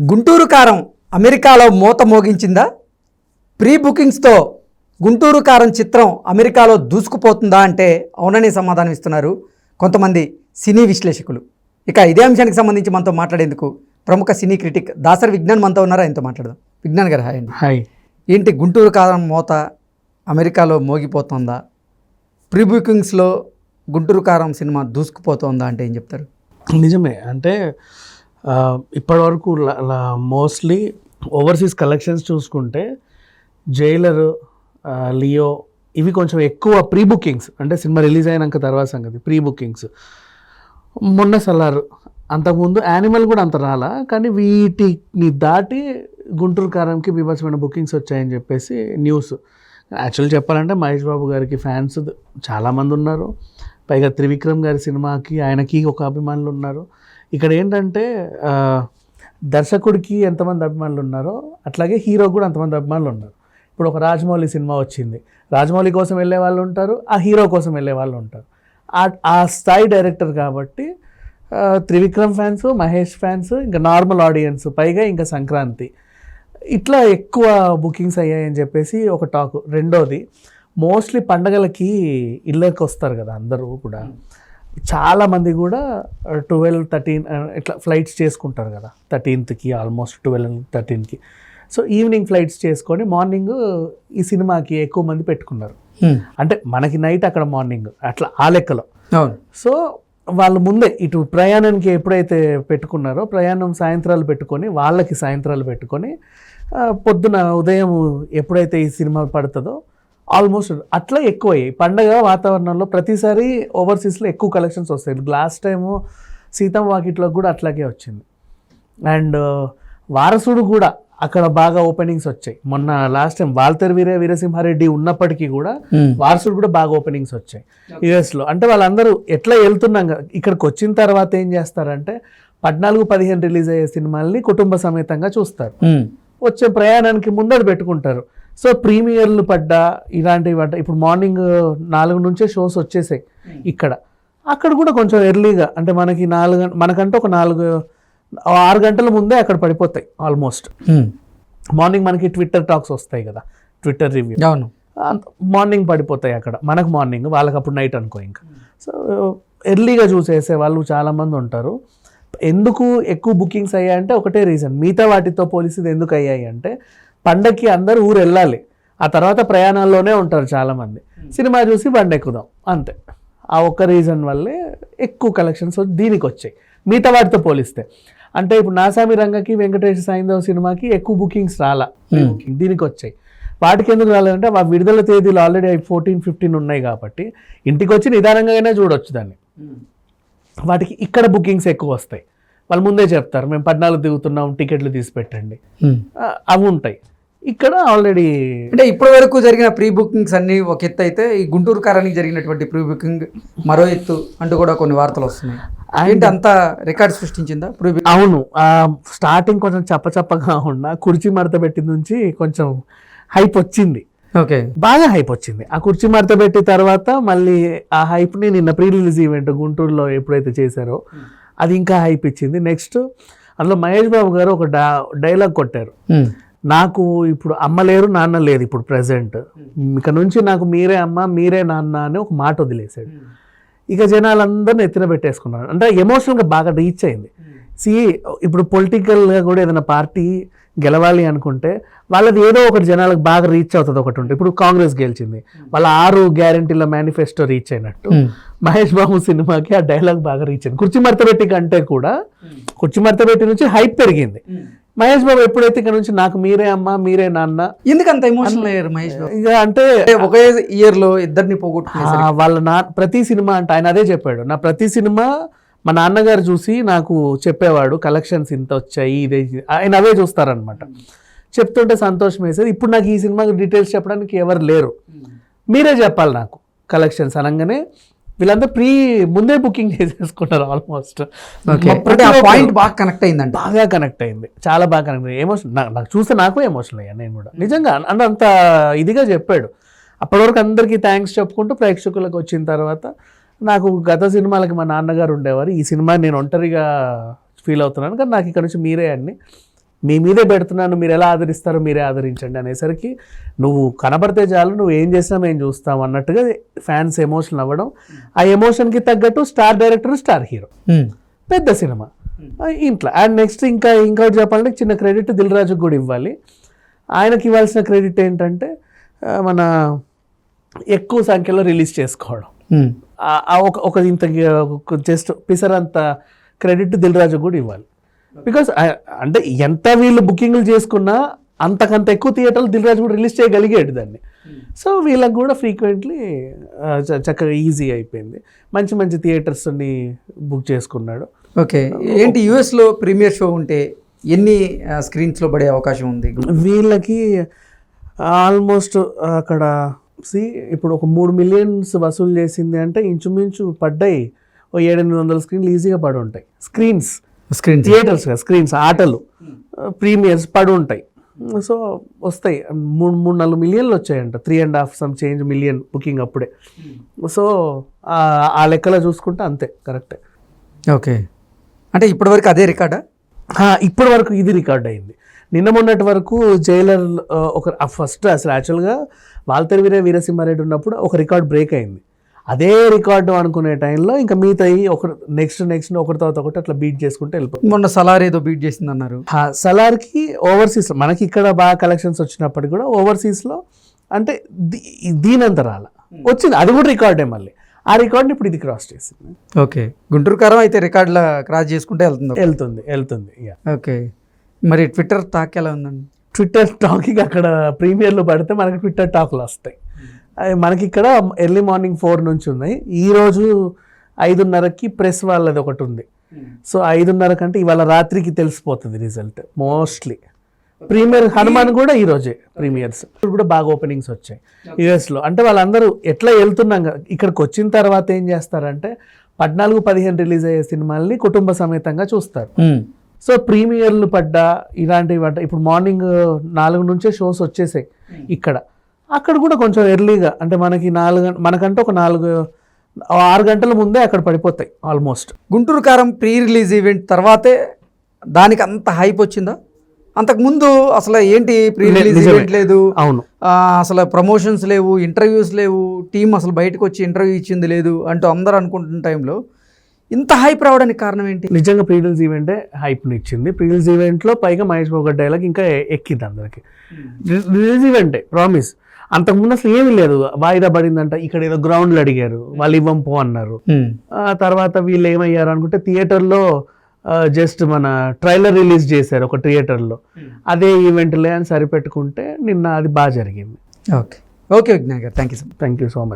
గుంటూరు కారం అమెరికాలో మోత మోగించిందా? ప్రీ బుకింగ్స్తో గుంటూరు కారం చిత్రం అమెరికాలో దూసుకుపోతుందా అంటే అవుననే సమాధానం ఇస్తున్నారు కొంతమంది సినీ విశ్లేషకులు. ఇక ఇదే అంశానికి సంబంధించి మనతో మాట్లాడేందుకు ప్రముఖ సినీ క్రిటిక్ దాసరి విజ్ఞాన్ మనతో ఉన్నారు. ఆయనతో మాట్లాడదాం. విజ్ఞాన్ గారు హాయ్ అండి. హాయ్. ఏంటి గుంటూరు కారం మోత అమెరికాలో మోగిపోతుందా? ప్రీ బుకింగ్స్లో గుంటూరు కారం సినిమా దూసుకుపోతుందా అంటే ఏం చెప్తారు? నిజమే. అంటే ఇప్పటివరకు మోస్ట్లీ ఓవర్సీస్ కలెక్షన్స్ చూసుకుంటే జైలర్, లియో ఇవి కొంచెం ఎక్కువ ప్రీ బుకింగ్స్, అంటే సినిమా రిలీజ్ అయినాక తర్వాత సంగతి ప్రీ బుకింగ్స్. మొన్న సలార్, అంతకుముందు యానిమల్ కూడా అంత రాలా, కానీ వీటిని దాటి గుంటూరు కారంకి బీభత్సమైన బుకింగ్స్ వచ్చాయని చెప్పేసి న్యూస్. యాక్చువల్ చెప్పాలంటే మహేష్ బాబు గారికి ఫ్యాన్స్ చాలామంది ఉన్నారు. పైగా త్రివిక్రమ్ గారి సినిమాకి ఆయనకి ఒక అభిమానులు ఉన్నారు. ఇక్కడ ఏంటంటే దర్శకుడికి ఎంతమంది అభిమానులు ఉన్నారో అట్లాగే హీరో కూడా అంతమంది అభిమానులు ఉన్నారు. ఇప్పుడు ఒక రాజమౌళి సినిమా వచ్చింది, రాజమౌళి కోసం వెళ్ళే వాళ్ళు ఉంటారు, ఆ హీరో కోసం వెళ్ళే వాళ్ళు ఉంటారు. ఆ స్థాయి డైరెక్టర్ కాబట్టి త్రివిక్రమ్ ఫ్యాన్స్, మహేష్ ఫ్యాన్స్, ఇంకా నార్మల్ ఆడియన్స్, పైగా ఇంకా సంక్రాంతి, ఇట్లా ఎక్కువ బుకింగ్స్ అయ్యాయని చెప్పేసి ఒక టాక్. రెండోది, మోస్ట్లీ పండగలకి ఇళ్ళకి వస్తారు కదా అందరూ కూడా, చాలామంది కూడా 12, 13 ఇట్లా ఫ్లైట్స్ చేసుకుంటారు కదా, 13th ఆల్మోస్ట్ 12, 13కి. సో ఈవినింగ్ ఫ్లైట్స్ చేసుకొని మార్నింగ్ ఈ సినిమాకి ఎక్కువ మంది పెట్టుకున్నారు. అంటే మనకి నైట్, అక్కడ మార్నింగ్, అట్లా ఆ లెక్కలో. సో వాళ్ళు ముందే ఇటు ప్రయాణానికి ఎప్పుడైతే పెట్టుకున్నారో, ప్రయాణం సాయంత్రాలు పెట్టుకొని, వాళ్ళకి సాయంత్రాలు పెట్టుకొని, పొద్దున ఉదయం ఎప్పుడైతే ఈ సినిమా పడుతుందో ఆల్మోస్ట్ అట్లా ఎక్కువ అయ్యాయి. పండగ వాతావరణంలో ప్రతిసారి ఓవర్సీస్లో ఎక్కువ కలెక్షన్స్ వస్తాయి. లాస్ట్ టైము సీతం వాకిట్లో కూడా అట్లాగే వచ్చింది. అండ్ వారసుడు కూడా అక్కడ బాగా ఓపెనింగ్స్ వచ్చాయి. మొన్న లాస్ట్ టైం వాల్తేరు వీరసింహారెడ్డి ఉన్నప్పటికీ కూడా వారసుడు కూడా బాగా ఓపెనింగ్స్ వచ్చాయి యుఎస్లో. అంటే వాళ్ళందరూ ఎట్లా వెళ్తున్నాం కదా, ఇక్కడికి వచ్చిన తర్వాత ఏం చేస్తారంటే 14, 15 రిలీజ్ అయ్యే సినిమాల్ని కుటుంబ సమేతంగా చూస్తారు. వచ్చే ప్రయాణానికి ముందర పెట్టుకుంటారు. సో ప్రీమియర్లు పడ్డా ఇలాంటివి పడ్డా, ఇప్పుడు మార్నింగ్ 4 నుంచే షోస్ వచ్చేసాయి ఇక్కడ. అక్కడ కూడా కొంచెం ఎర్లీగా, అంటే మనకి మనకంటే ఒక 6 గంటల ముందే అక్కడ పడిపోతాయి ఆల్మోస్ట్. మార్నింగ్ మనకి ట్విట్టర్ టాక్స్ వస్తాయి కదా, ట్విట్టర్ రివ్యూ, మార్నింగ్ పడిపోతాయి అక్కడ. మనకు మార్నింగ్, వాళ్ళకి అప్పుడు నైట్ అనుకో. ఇంకా సో ఎర్లీగా చూసేసే వాళ్ళు చాలామంది ఉంటారు. ఎందుకు ఎక్కువ బుకింగ్స్ అయ్యాయంటే ఒకటే రీజన్, మిగతా వాటితో పోలిసి ఎందుకు అయ్యాయి అంటే, పండగకి అందరూ ఊరు వెళ్ళాలి, ఆ తర్వాత ప్రయాణాల్లోనే ఉంటారు చాలామంది, సినిమా చూసి బండి ఎక్కుదాం అంతే. ఆ ఒక్క రీజన్ వల్లే ఎక్కువ కలెక్షన్స్ దీనికి వచ్చాయి మిగతా వాటితో పోలిస్తే. అంటే ఇప్పుడు నాసామి రంగకి, వెంకటేష్ సైంధవ్ సినిమాకి ఎక్కువ బుకింగ్స్ రాలా, దీనికి వచ్చాయి. వాటికి ఎందుకు రాలేదంటే ఆ విడుదల తేదీలు ఆల్రెడీ 14, 15 ఉన్నాయి కాబట్టి ఇంటికి వచ్చి నిదానంగానే చూడొచ్చు దాన్ని. వాటికి ఇక్కడ బుకింగ్స్ ఎక్కువ వస్తాయి. వాళ్ళు ముందే చెప్తారు, మేము 14 దిగుతున్నాం, టికెట్లు తీసి పెట్టండి, అవి ఉంటాయి. ఇక్కడ ఆల్రెడీ, అంటే ఇప్పటి వరకు జరిగిన ప్రీ బుకింగ్స్ అన్ని ఒక ఎత్తు అయితే, ఈ గుంటూరు కారానికి జరిగినటువంటి ప్రీ బుకింగ్ మరో ఎత్తు అంటూ కూడా కొన్ని వార్తలు వస్తున్నాయి. ఏంటి అంత రికార్డ్ సృష్టించిందా ప్రీ బుకింగ్? అవును, స్టార్టింగ్ కొంచెం చప్పగా ఉన్నా, కుర్చీ మడత పెట్టి నుంచి కొంచెం హైప్ వచ్చింది. ఓకే, బాగా హైప్ వచ్చింది. ఆ కుర్చీ మడత పెట్టి తర్వాత మళ్ళీ ఆ హైప్ని నిన్న ప్రీ రిలీజ్ ఈవెంట్ గుంటూరులో ఎప్పుడైతే చేశారో అది ఇంకా హైప్ ఇచ్చింది. నెక్స్ట్ అందులో మహేష్ బాబు గారు ఒక డైలాగ్ కొట్టారు, నాకు ఇప్పుడు అమ్మ లేరు, నాన్న లేదు, ఇప్పుడు ప్రెసెంట్, ఇక నుంచి నాకు మీరే అమ్మ, మీరే నాన్న అని ఒక మాట వదిలేశాడు. ఇక జనాలందరిని ఎత్తిన పెట్టేసుకున్నారు. అంటే ఎమోషనల్గా బాగా రీచ్ అయింది. ఇప్పుడు పొలిటికల్గా కూడా ఏదైనా పార్టీ గెలవాలి అనుకుంటే వాళ్ళది ఏదో ఒకటి జనాలకు బాగా రీచ్ అవుతుంది. ఒకటి ఉంటే, ఇప్పుడు కాంగ్రెస్ గెలిచింది, వాళ్ళ 6 గ్యారంటీల మేనిఫెస్టో రీచ్ అయినట్టు మహేష్ బాబు సినిమాకి ఆ డైలాగ్ బాగా రీచ్ అయింది. కుర్చీ మడతపెట్టి కంటే కూడా కుర్చీ మడతపెట్టి నుంచి హైప్ పెరిగింది. మహేష్ బాబు ఎప్పుడైతే ఇక్కడ నుంచి నాకు మీరే అమ్మ, మీరే నాన్న, ఎందుకంత ఎమోషనల్ అయ్యారు మహేష్ బాబు? ఇక అంటే ఒకే ఇయర్ లో ఇద్దరిని పోగొట్టుకున్నారు వాళ్ళ ప్రతి సినిమా, అంటే ఆయన అదే చెప్పాడు, నా ప్రతి సినిమా మా నాన్నగారు చూసి నాకు చెప్పేవాడు, కలెక్షన్స్ ఇంత వచ్చాయి, ఇదే, ఆయన అవే చూస్తారనమాట. చెప్తుంటే సంతోషం వేసేది. ఇప్పుడు నాకు ఈ సినిమాకి డీటెయిల్స్ చెప్పడానికి ఎవరు లేరు, మీరే చెప్పాలి నాకు కలెక్షన్స్ అనగానే వీళ్ళంతా ముందే బుకింగ్ చేసేసుకుంటారు ఆల్మోస్ట్. పాయింట్ బాగా కనెక్ట్ అయిందండి, బాగా కనెక్ట్ అయింది, చాలా బాగా కనెక్ట్ అయ్యింది. ఎమోషన్ నాకు చూస్తే నాకు ఎమోషనల్ అయ్యాను నేను కూడా నిజంగా. అంత ఇదిగా చెప్పాడు. అప్పటివరకు అందరికీ థ్యాంక్స్ చెప్పుకుంటూ ప్రేక్షకులకు వచ్చిన తర్వాత, నాకు గత సినిమాలకి మా నాన్నగారు ఉండేవారు, ఈ సినిమా నేను ఒంటరిగా ఫీల్ అవుతున్నాను, కానీ నాకు ఇక్కడ నుంచి మీరే అన్ని మీ మీదే పెడుతున్నాను, మీరు ఎలా ఆదరిస్తారో మీరే ఆదరించండి అనేసరికి నువ్వు కనబడితే చాలు, నువ్వు ఏం చేసినా మేము చూస్తాం అన్నట్టుగా ఫ్యాన్స్ ఎమోషన్ అవ్వడం, ఆ ఎమోషన్కి తగ్గట్టు స్టార్ డైరెక్టర్, స్టార్ హీరో, పెద్ద సినిమా ఇంట్లో. అండ్ నెక్స్ట్ ఇంకోటి చెప్పాలంటే చిన్న క్రెడిట్ దిల్ రాజుకు కూడా ఇవ్వాలి. ఆయనకి ఇవ్వాల్సిన క్రెడిట్ ఏంటంటే మన ఎక్కువ సంఖ్యలో రిలీజ్ చేసుకోవడం. ఒక ఇంత జస్ట్ పిసరంత క్రెడిట్ దిల్ రాజుకు కూడా ఇవ్వాలి. బికాస్ అంటే ఎంత వీళ్ళు బుకింగ్లు చేసుకున్నా అంతకంత ఎక్కువ థియేటర్లు దిల్ రాజు కూడా రిలీజ్ చేయగలిగాడు దాన్ని. సో వీళ్ళకి కూడా ఫ్రీక్వెంట్లీ చక్కగా ఈజీ అయిపోయింది, మంచి మంచి థియేటర్స్ని బుక్ చేసుకున్నాడు. ఓకే, ఏంటి యూఎస్లో ప్రీమియర్ షో ఉంటే ఎన్ని స్క్రీన్స్లో పడే అవకాశం ఉంది? వీళ్ళకి ఆల్మోస్ట్ అక్కడ ఇప్పుడు ఒక 3 million వసూలు చేసింది అంటే ఇంచుమించు పడ్డాయి 700-800 స్క్రీన్లు ఈజీగా పడి ఉంటాయి. స్క్రీన్స్ థియేటర్స్ స్క్రీన్స్, ఆటలు ప్రీమియర్స్ పడి ఉంటాయి. సో వస్తాయి 3-4 మిలియన్లు వచ్చాయంట, 3.5 చేంజ్ మిలియన్ బుకింగ్ అప్పుడే. సో ఆ లెక్కలో చూసుకుంటే అంతే కరెక్టే. ఓకే, అంటే ఇప్పటివరకు అదే రికార్డా? ఇప్పటి వరకు ఇది రికార్డ్ అయింది. నిన్న మొన్నటి వరకు జైలర్ ఫస్ట్ అసలు యాక్చువల్గా వాల్తేరు వీరసింహారెడ్డి ఉన్నప్పుడు ఒక రికార్డ్ బ్రేక్ అయింది. అదే రికార్డు అనుకునే టైంలో ఇంకా మిగతా ఒక నెక్స్ట్ ఒకటి తర్వాత ఒకటి అట్లా బీట్ చేసుకుంటే వెళ్ళిపోతుంది. మొన్న సలార్ ఏదో బీట్ చేసింది అన్నారు. సలార్కి ఓవర్సీస్లో మనకి ఇక్కడ బాగా కలెక్షన్స్ వచ్చినప్పటికి కూడా ఓవర్సీస్లో అంటే దీనంత రాల వచ్చింది, అది కూడా రికార్డే. మళ్ళీ ఆ రికార్డ్ని ఇప్పుడు ఇది క్రాస్ చేసింది. ఓకే, గుంటూరు కారం అయితే రికార్డుల క్రాస్ చేసుకుంటే వెళ్తుంది. ఓకే, మరి ట్విట్టర్ టాక్ ఎలా ఉందండి? ట్విట్టర్ టాకింగ్ అక్కడ ప్రీమియర్లు పడితే మనకి ట్విట్టర్ టాక్లు వస్తాయి. మనకి ఇక్కడ ఎర్లీ మార్నింగ్ 4 నుంచి ఉన్నాయి. ఈరోజు 5:30కి ప్రెస్ వాళ్ళది ఒకటి ఉంది. సో 5:30 కంటే ఇవాళ రాత్రికి తెలిసిపోతుంది రిజల్ట్ మోస్ట్లీ. ప్రీమియర్ హనుమాన్ కూడా ఈరోజే ప్రీమియర్స్ కూడా బాగా ఓపెనింగ్స్ వచ్చాయి యూఎస్లో. అంటే వాళ్ళందరూ ఎట్లా వెళ్తున్నాం ఇక్కడికి వచ్చిన తర్వాత ఏం చేస్తారంటే 14-15 రిలీజ్ అయ్యే సినిమాల్ని కుటుంబ సమేతంగా చూస్తారు. సో ప్రీమియర్లు పడ్డా ఇలాంటివి పడ్డా ఇప్పుడు మార్నింగ్ 4 నుంచే షోస్ వచ్చేసాయి ఇక్కడ. అక్కడ కూడా కొంచెం ఎర్లీగా అంటే మనకి మనకంటే ఒక 6 గంటల ముందే అక్కడ పడిపోతాయి ఆల్మోస్ట్. గుంటూరు కారం ప్రీ రిలీజ్ ఈవెంట్ తర్వాతే దానికి అంత హైప్ వచ్చిందా? అంతకుముందు అసలు ఏంటి ప్రీ రిలీజ్ ఈవెంట్ లేదు, అవును, అసలు ప్రమోషన్స్ లేవు, ఇంటర్వ్యూస్ లేవు, టీం అసలు బయటకు వచ్చి ఇంటర్వ్యూ ఇచ్చింది లేదు అంటూ అందరూ అనుకుంటున్న టైంలో ఇంత హైప్ రావడానికి కారణం ఏంటి? నిజంగా ప్రీ రిలీజ్ ఈవెంటే హైప్ని ఇచ్చింది. ప్రీ రిలీజ్ ఈవెంట్లో పైగా మహేష్ బాబు డైలాగ్ ఇంకా ఎక్కింది అందరికి. రిలీజ్ ఈవెంటే ప్రామిస్. అంతకుముందు అసలు ఏమీ లేదు, వాయిదా పడిందంట, ఇక్కడ ఏదో గ్రౌండ్లు అడిగారు, వాళ్ళు ఇవ్వం పో అన్నారు. తర్వాత వీళ్ళు ఏమయ్యారు అనుకుంటే థియేటర్లో జస్ట్ మన ట్రైలర్ రిలీజ్ చేశారు ఒక థియేటర్లో, అదే ఈవెంట్లే అని సరిపెట్టుకుంటే నిన్న అది బాగా జరిగింది. ఓకే విజ్ఞాన్ గారు, థ్యాంక్ యూ సో మచ్.